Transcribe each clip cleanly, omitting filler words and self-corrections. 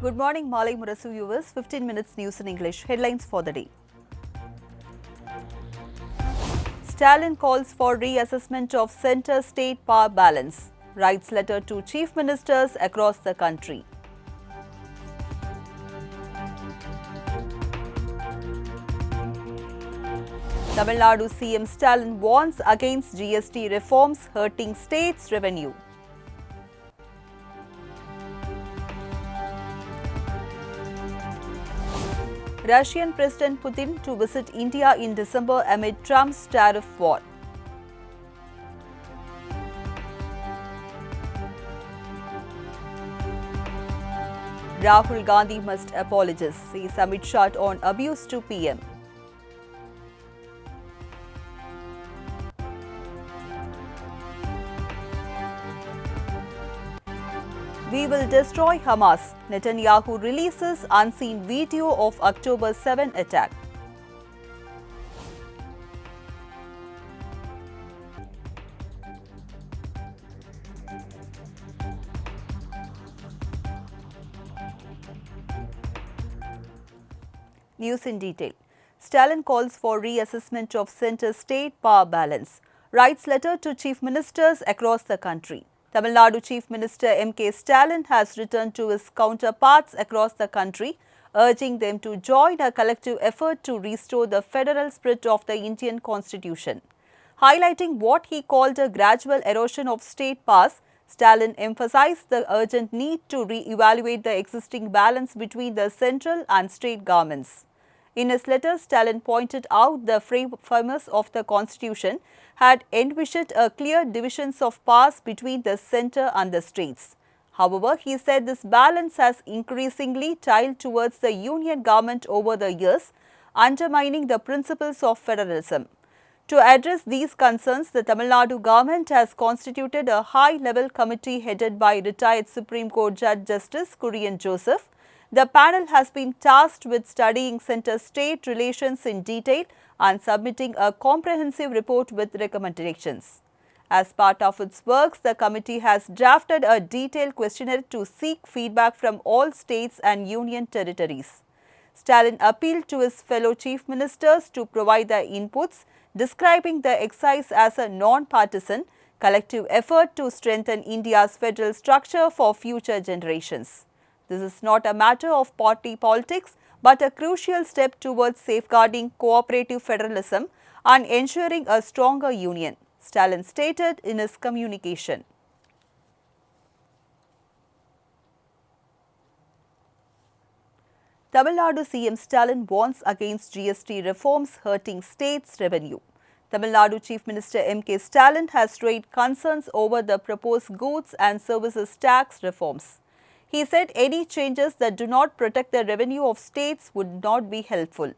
Good morning, Malai Murasu viewers. 15 minutes news in English. Headlines for the day. Stalin calls for reassessment of center-state power balance. Writes letter to chief ministers across the country. Tamil Nadu CM Stalin warns against GST reforms hurting states' revenue. Russian President Putin to visit India in December amid Trump's tariff war. Rahul Gandhi must apologize, says Amit Shah on abuse to PM. We will destroy Hamas. Netanyahu releases unseen video of October 7 attack. News in detail. Stalin calls for reassessment of center-state power balance. Writes letter to chief ministers across the country. Tamil Nadu Chief Minister M.K. Stalin has written to his counterparts across the country, urging them to join a collective effort to restore the federal spirit of the Indian Constitution. Highlighting what he called a gradual erosion of state powers, Stalin emphasized the urgent need to re-evaluate the existing balance between the central and state governments. In his letter, Stalin pointed out the framers of the constitution had envisioned a clear division of powers between the centre and the states. However, he said this balance has increasingly tilted towards the union government over the years, undermining the principles of federalism. To address these concerns, the Tamil Nadu government has constituted a high-level committee headed by retired Supreme Court Judge Justice Kurian Joseph. The panel has been tasked with studying center-state relations in detail and submitting a comprehensive report with recommendations. As part of its works, the committee has drafted a detailed questionnaire to seek feedback from all states and union territories. Stalin appealed to his fellow chief ministers to provide their inputs, describing the exercise as a non-partisan, collective effort to strengthen India's federal structure for future generations. This is not a matter of party politics, but a crucial step towards safeguarding cooperative federalism and ensuring a stronger union, Stalin stated in his communication. Tamil Nadu CM Stalin warns against GST reforms hurting states' revenue. Tamil Nadu Chief Minister M.K. Stalin has raised concerns over the proposed goods and services tax reforms. He said any changes that do not protect the revenue of states would not be helpful.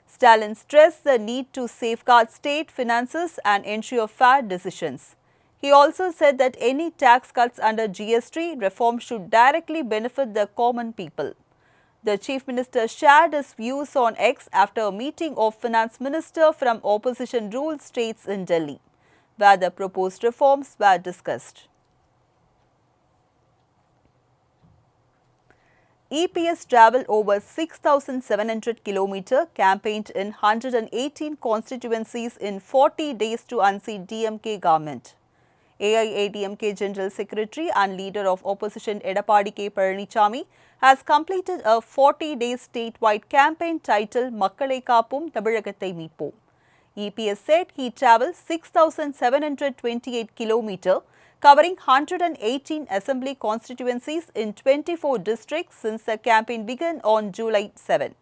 Stalin stressed the need to safeguard state finances and ensure fair decisions. He also said that any tax cuts under GST reform should directly benefit the common people. The Chief Minister shared his views on X after a meeting of Finance Minister from opposition-ruled states in Delhi, where the proposed reforms were discussed. EPS travelled over 6,700 km, campaigned in 118 constituencies in 40 days to unseat DMK government. AIADMK General Secretary and leader of opposition Edappadi K. Palanichami has completed a 40-day statewide campaign titled Makkalai Kappum Tamizhagathai Meetpom. EPS said he travelled 6,728 km, covering 118 assembly constituencies in 24 districts since the campaign began on July 7.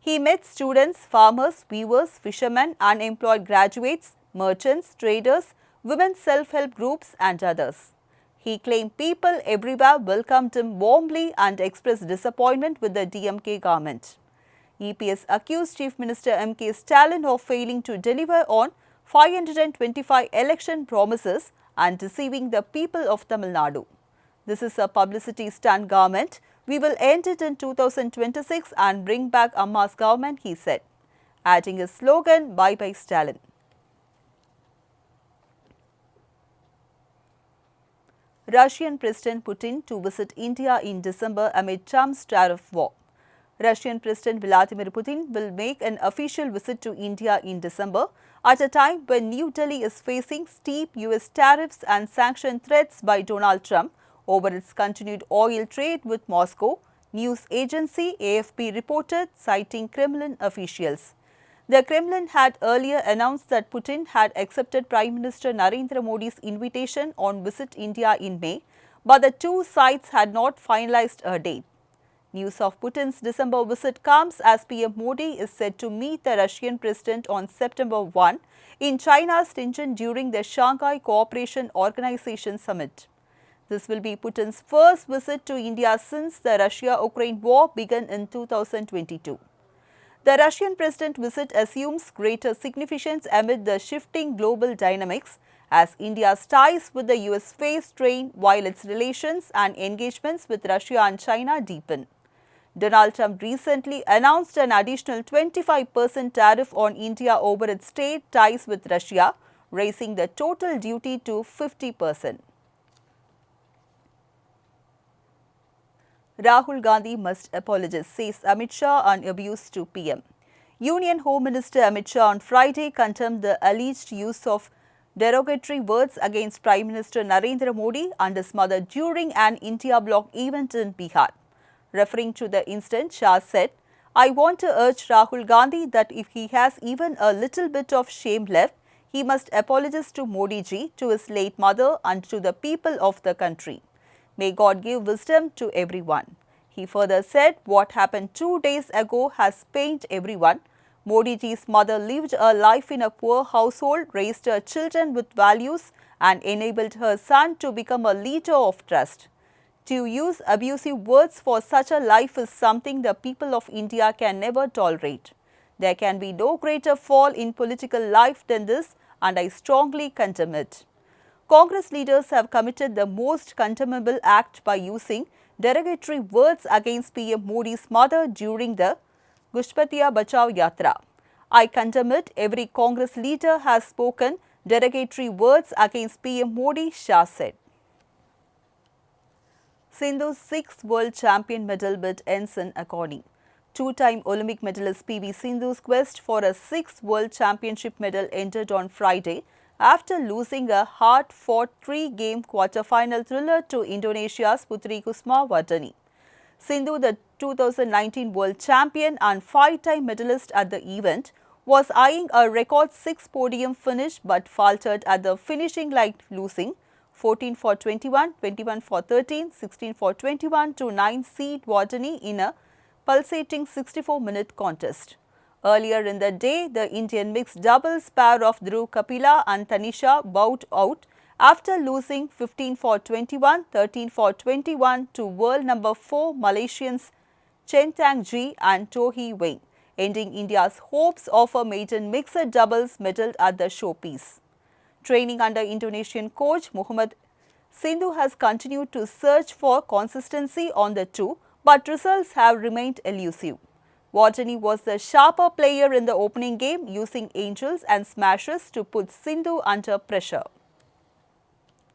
He met students, farmers, weavers, fishermen, unemployed graduates, merchants, traders, women's self-help groups and others. He claimed people everywhere welcomed him warmly and expressed disappointment with the DMK government. EPS accused Chief Minister M.K. Stalin of failing to deliver on 525 election promises and deceiving the people of Tamil Nadu. This is a publicity stunt government. We will end it in 2026 and bring back Amma's government, he said, adding his slogan, Bye Bye Stalin. Russian President Putin to visit India in December amid Trump's tariff war. Russian President Vladimir Putin will make an official visit to India in December at a time when New Delhi is facing steep US tariffs and sanction threats by Donald Trump over its continued oil trade with Moscow, news agency AFP reported, citing Kremlin officials. The Kremlin had earlier announced that Putin had accepted Prime Minister Narendra Modi's invitation on Visit India in May, but the two sides had not finalized a date. News of Putin's December visit comes as PM Modi is set to meet the Russian president on September 1 in China's Tianjin during the Shanghai Cooperation Organization summit. This will be Putin's first visit to India since the Russia-Ukraine war began in 2022. The Russian president visit assumes greater significance amid the shifting global dynamics as India's ties with the US face strain while its relations and engagements with Russia and China deepen. Donald Trump recently announced an additional 25% tariff on India over its trade ties with Russia, raising the total duty to 50%. Rahul Gandhi must apologize, says Amit Shah on abuse to PM. Union Home Minister Amit Shah on Friday condemned the alleged use of derogatory words against Prime Minister Narendra Modi and his mother during an India Bloc event in Bihar. Referring to the incident, Shah said, "I want to urge Rahul Gandhi that if he has even a little bit of shame left, he must apologize to Modi ji, to his late mother and to the people of the country. May God give wisdom to everyone." He further said, "What happened 2 days ago has pained everyone. Modi ji's mother lived a life in a poor household, raised her children with values and enabled her son to become a leader of trust. To use abusive words for such a life is something the people of India can never tolerate. There can be no greater fall in political life than this, and I strongly condemn it." Congress leaders have committed the most condemnable act by using derogatory words against PM Modi's mother during the Gushpatiya Bachao Yatra. "I condemn it. Every Congress leader has spoken derogatory words against PM Modi," Shah said. Sindhu's sixth world champion medal bid ends in agony. Two-time Olympic medalist PV Sindhu's quest for a sixth world championship medal ended on Friday after losing a hard-fought three-game quarter-final thriller to Indonesia's Putri Kusumawardani. Sindhu, the 2019 world champion and five-time medalist at the event, was eyeing a record 6 podium finish but faltered at the finishing line, losing 14 for 21, 21 for 13, 16 for 21 to 9 seed Wardani in a pulsating 64-minute contest. Earlier in the day, the Indian mixed doubles pair of Dhruv Kapila and Tanisha bowed out after losing 15 for 21, 13 for 21 to world number 4 Malaysians Chen Tang Ji and Toh Hee Weng, ending India's hopes of a maiden mixed doubles medal at the showpiece. Training under Indonesian coach Muhammad, Sindhu has continued to search for consistency on the tour, but results have remained elusive. Wardani was the sharper player in the opening game, using angels and smashes to put Sindhu under pressure.